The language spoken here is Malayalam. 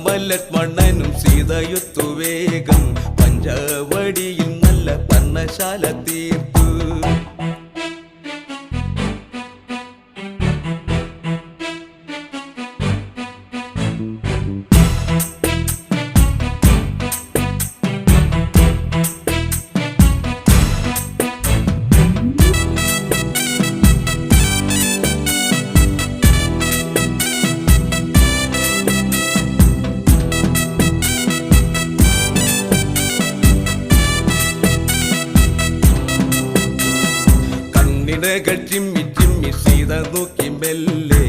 രാമലക്ഷ്മണനും സീതയൊത്തു വേഗം പഞ്ചവടിയിൽ നല്ല പർണശാല തീർത്തു. ചിമ്മി ചിമ്മി സീത നോക്കി മെല്ലെ